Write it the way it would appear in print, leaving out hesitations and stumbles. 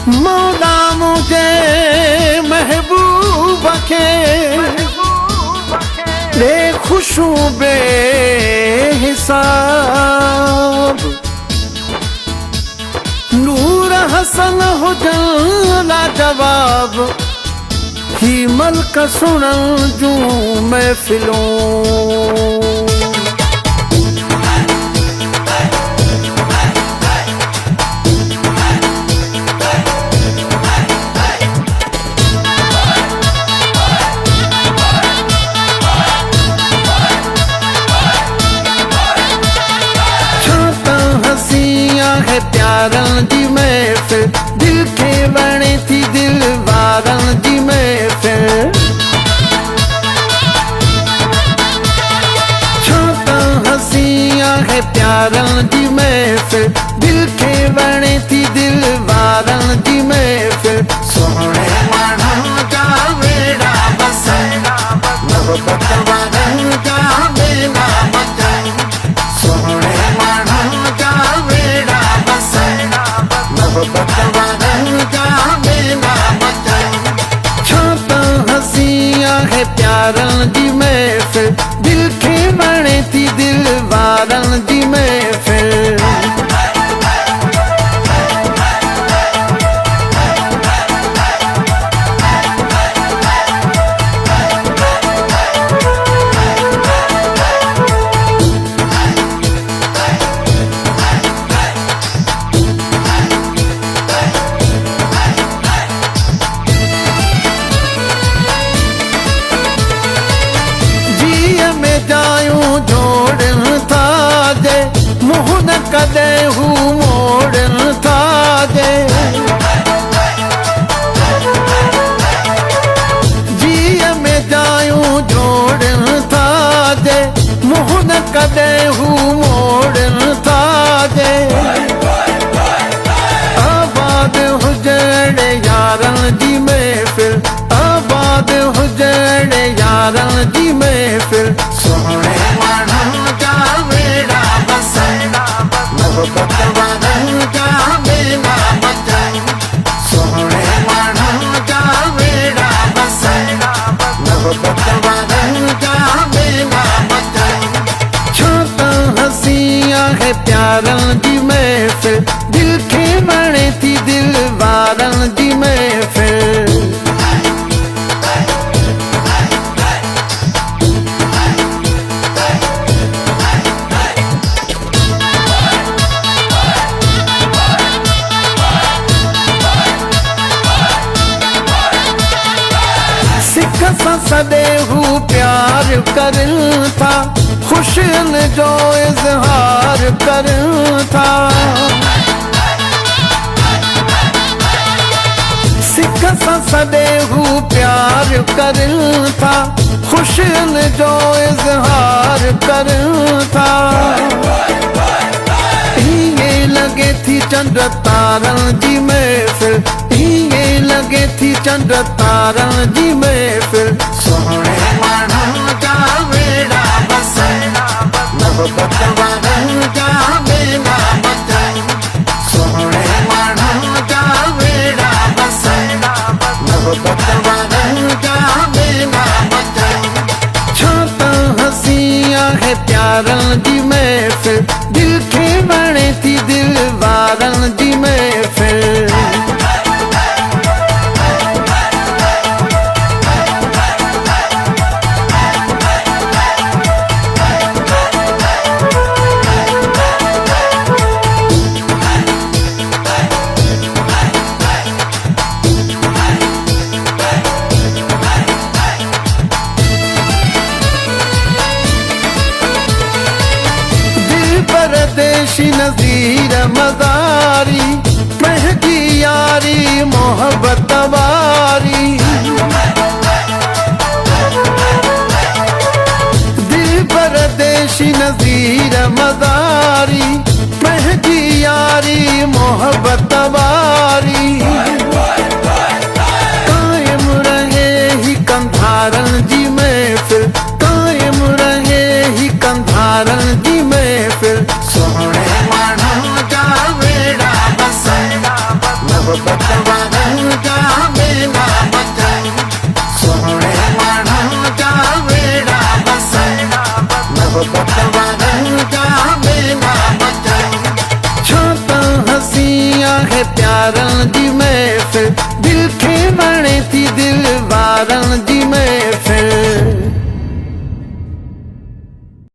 मौला मुझे महबूब खे दे खुशू बेहिसाब नूर हसन हुजन लाजवाब ही मलक सुनन जूं महफिलों प्यारन जी महफिल दिल खे वणे थी दिल वारन जी महफिल छो त हसी आहे प्यारन जी महफिल दिल खे वणे थी दिल वारन जी महफिल सोहणे माण्हुनि जा वेड़ा बसन मोहबत वारन जा मेला मचन सोहणे माण्हुनि जा वेड़ा मोहबत वारन जा मेला मचन छो त हसी आहे प्यारन जी महफिल दिल खे वणे थी दिल वारन जी महफिल कदे हू मोड़न था दे जीअ में जायूं जोड़न था दे मुँह न कदे हू मोड़न था दे आबाद हुजण यारन जी महफिल आबाद हुजण यारन जी महफिल सोहणे माण्हुनि जा वेड़ा बसन मोहबत वारन जा मेला मचन सोहणे माण्हुनि जा वेड़ा बसन मोहबत वारन जा मेला मचन छो त हसी आहे प्यारन जी महफिल दिल खे वणे थी दिल वारन जी महफिल सदे हू प्यार करन था खुशियन जो इजहार करन था सिख सां सदे हू प्यार करन था खुशियन जो इजहार करन था हीअं लगे थी चंड तारन जी महफिल हीअं लगे थी चंड तारन जी महफिल सोहणे माण्हुनि जा वेड़ा बसन मोहबत वारन जा मेला मचन सोहणे माण्हुनि जा वेड़ा बसन मोहबत वारन जा मेला मचन छो त हसी आहे प्यारन जी महफिल दिल खे वणे थी दिल वारन जी महफिल परदेशी नज़ीर मज़ारी महकी यारी मोहब्बत वारी दिल परदेशी नज़ीर मज़ारी महकी यारी मोहब्बत